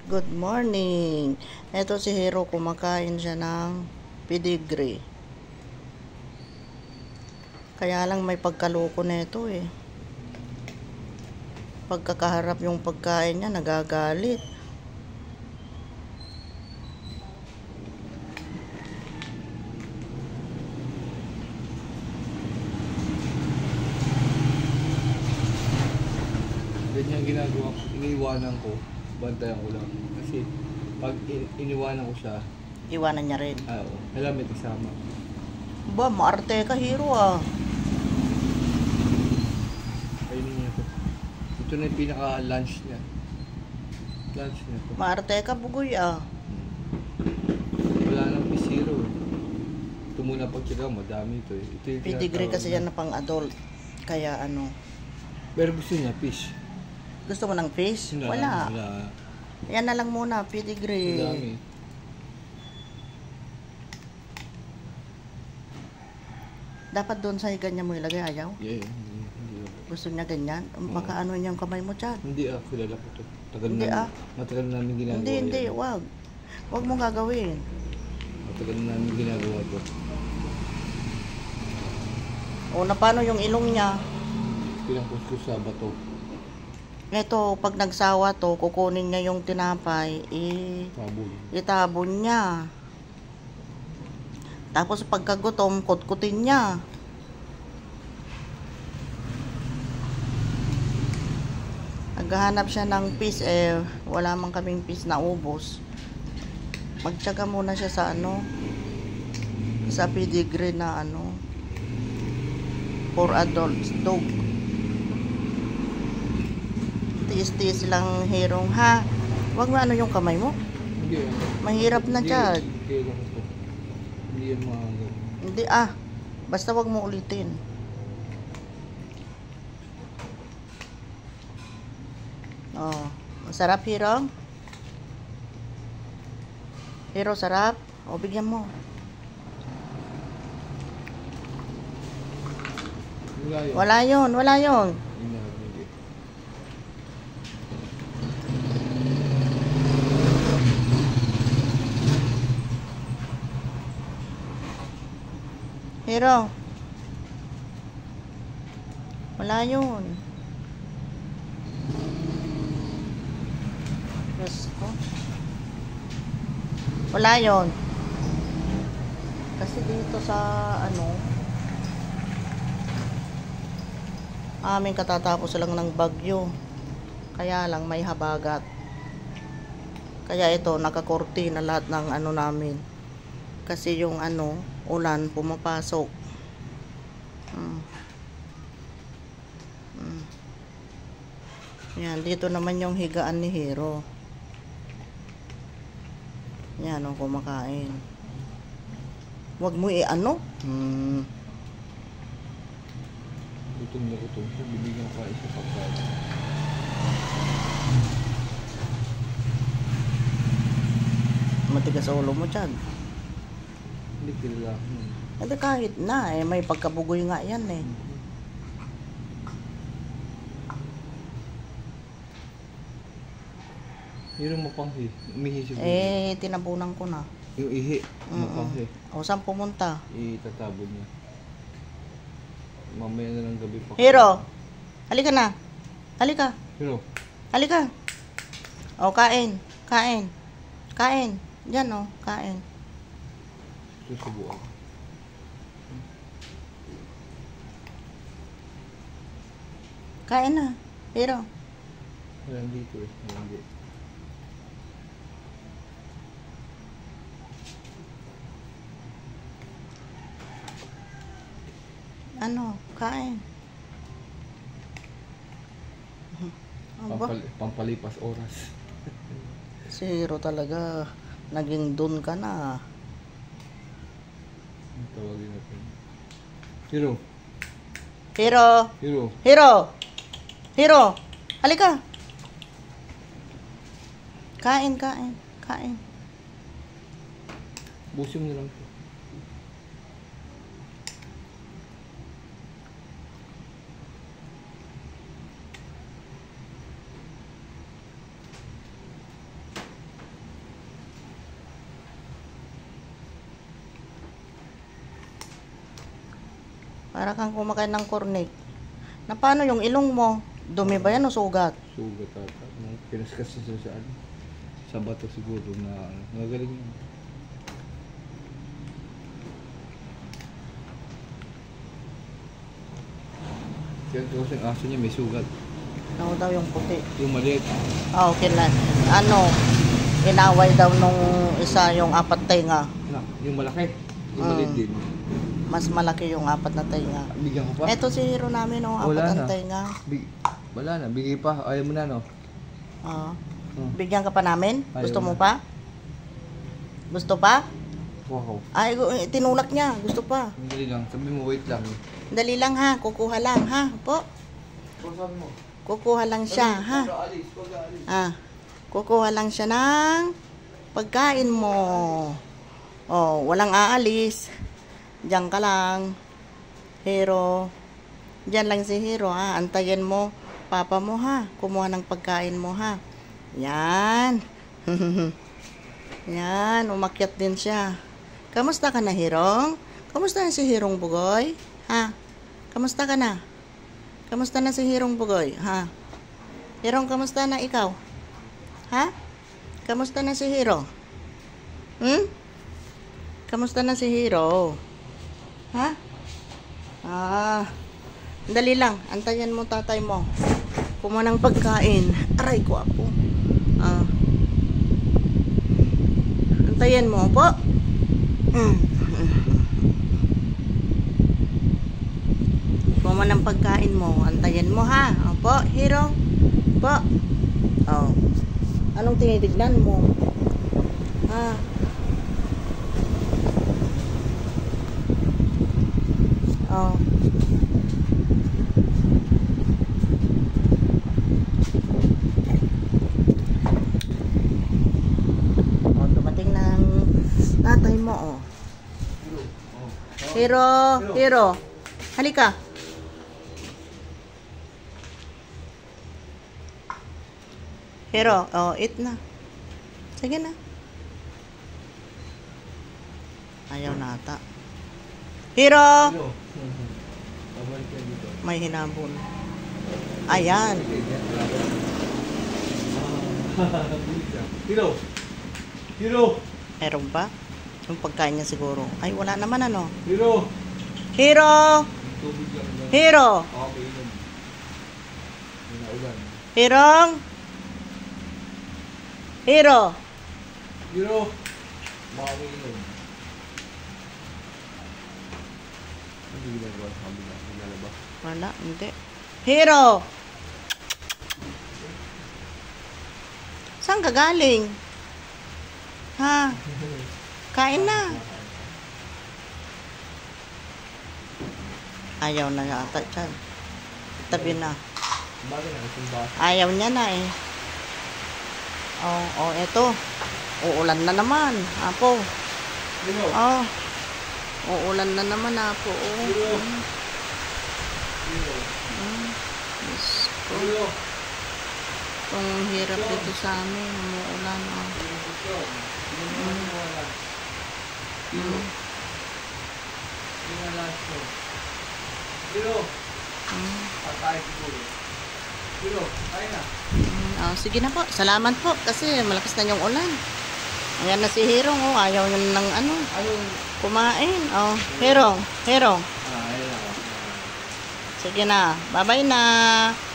Good morning. Ito si Hero, kumakain siya ng pedigree. Kaya lang may pagkaloko nito eh. Pagkakaharap yung pagkain niya, nagagalit. Ganyan ginagawa ko, iniiwanan ko, bantayan ko lang. Kasi pag iniwanan ko siya, Iwanan niya rin. alam may kasama. Ba, maarte ka, Hero ah. Ayun niya to. Ito na yung pinaka-lunch niya. Lunch niya to. Maarte ka, bugoy ah. Wala nang pisiro. Ito muna pagtsaga, madami ito eh. Ito yung Pedigree tinatawag kasi yan na pang adult. Kaya ano. Pero gusto niya fish. Gusto mo ng fish? Wala. Yan na lang muna, pedigree. Madami. Dapat doon sa ganyan mo ilagay, ayaw? Yeah, hindi. Gusto niya ganyan? Baka ano yung kamay mo dyan? Hindi kilala ko to. Hindi Matagal na namin ginagawa. Hindi, yan. wag. Wag mong gagawin. Matagal na namin ginagawa to. O na paano yung ilong niya? Pinangkuskus sa bato. Ito, pag nagsawa to, kukunin niya yung tinapay, Tabon. itabon niya. Tapos pagkagutom, kutkutin niya. Naghahanap siya ng fish, wala man kaming fish na ubos. Magtyaga muna siya sa sa pedigree na for adults dog. Tiis-tiis lang, Herong, ha? Wag mo yung kamay mo. Hindi. Mahirap na dyan. Hindi yan mga Hindi basta wag mo ulitin. Masarap, Hero? Hero, sarap? Bigyan mo. Wala yun. Wala yun. Hero. Wala yun. Diyos ko. Wala yun. Kasi dito sa aming katatapos lang ng bagyo. Kaya lang may habagat. Kaya ito, nakakorti na lahat ng namin. Kasi yung ulan pumapasok. Yan, dito naman yung higaan ni Hero. Yan, kumakain. Wag mo Gutom na gutom. Bibigyan ko kain sa pagkain. Matigas sa ulo mo dyan. Hindi kilala. Hindi kahit na may pagkabugoy nga yan Yung mapanghi. Umihi siguro. Tinabunan ko na. Yung ihi. Mapanghi. Saan pumunta? Itatabon niya. Mamaya na ng gabi pa. Hero! Halika na. Halika. Hero. Halika. Kain. Kain. Kain. Diyan kain. Susubuan. Kain na. Hero. Wala dito Wala dito. Kain. Pampalipas oras. Si Hero talaga, naging dun ka na. Tawagin natin. Hero. Hero! Hero. Hero! Hero! Halika! Kain. Busin mo na lang ito. Para kang kumakain ng cornet. Na paano yung ilong mo? Dumi ba yan o sugat? Sugat ata. Pinaskas siya sa ano. Sa bato siguro na ano. Nagaling yun. Kaya kasi ang aso niya may sugat. Ano daw yung puti? Yung maliit. Ah, okay na. Ano, inaway daw nung isa yung apat tenga. Yung malaki. Yung Mm. maliit din. Mas malaki yung apat na tenga. Bigyan ko pa. Eto si hero namin, oh, Wala apat na. ang tenga. Wala na. Bigay pa. Ayaw mo na no? Ah. Hmm. Bigyan ka pa namin? Ayaw Gusto mo na. pa? Gusto pa? Wow. Ay, tinulak niya. Gusto pa. Dali lang. Sabi mo wait lang. Dali lang ha. Kukuha lang ha. Po. Kung sabi mo. Kukuha lang siya ha. Pag-aalis. Pag-aalis. Ah. Kukuha lang siya ng pagkain mo. Oh, walang aalis. Diyan ka lang. Hero. Diyan lang si Hero ha. Antayin mo papa mo ha. Kumuha ng pagkain mo ha. Yan. Yan. Umakyat din siya. Kamusta ka na, Hirong? Kamusta na si Hirong Bugoy? Ha? Kamusta ka na? Kamusta na si Hirong Bugoy? Ha? Hirong, kamusta na ikaw? Ha? Kamusta na si Hiro? Kamusta na si Hiro? Ha? Ah. Dali lang. Antayan mo tatay mo. Kumuha ng pagkain. Aray ko ako. Ah. Antayan mo po. Kumuha ng pagkain mo. Antayan mo ha. Opo, Hiro. Po. Oh. Anong tinitignan mo? Ha? Oh. Oh, dumating ng tatay mo, oh. Hero, Hero. Halika. Hero, oh, eat na. Sige na. Ayaw na ata. Hero! May hinabol. Ayan. Hiro! Hiro! Meron ba? Yung pagkain niya siguro. Ay, wala naman ano. Hiro! Hero! Tubig lang lang. Hero! Okay, yun. Yung naulan. Hirong! Hero! Hiro! Makawi yun. Ano ginagawa sa kabila? Naglalaba? Wala, hindi. Hero! Saan ka galing? Ha? Kain na. Ayaw na yata dyan. Tabi na. Bagay na kasing basa. Ayaw niya na eh. Oh, oh, eto. Uulan na naman. Apo. Hiro! Oh. Uulan na naman, apo. Oh. Hiro! Hiro! Diyos ko. Hiro! Kung hirap dito sa amin, umuulan. Oh. Hiro! Hiro! Last ko. Hiro! Mm. Patay siguro. Hiro! Kaya na. Oh, sige na po. Salamat po kasi malakas na yung ulan. Ayan na si Hirong. Oh. Ayaw niya ng ano, Anong? kumain. Oh, Hirong. Hirong. Ayun ako. Sige na. Bye-bye na.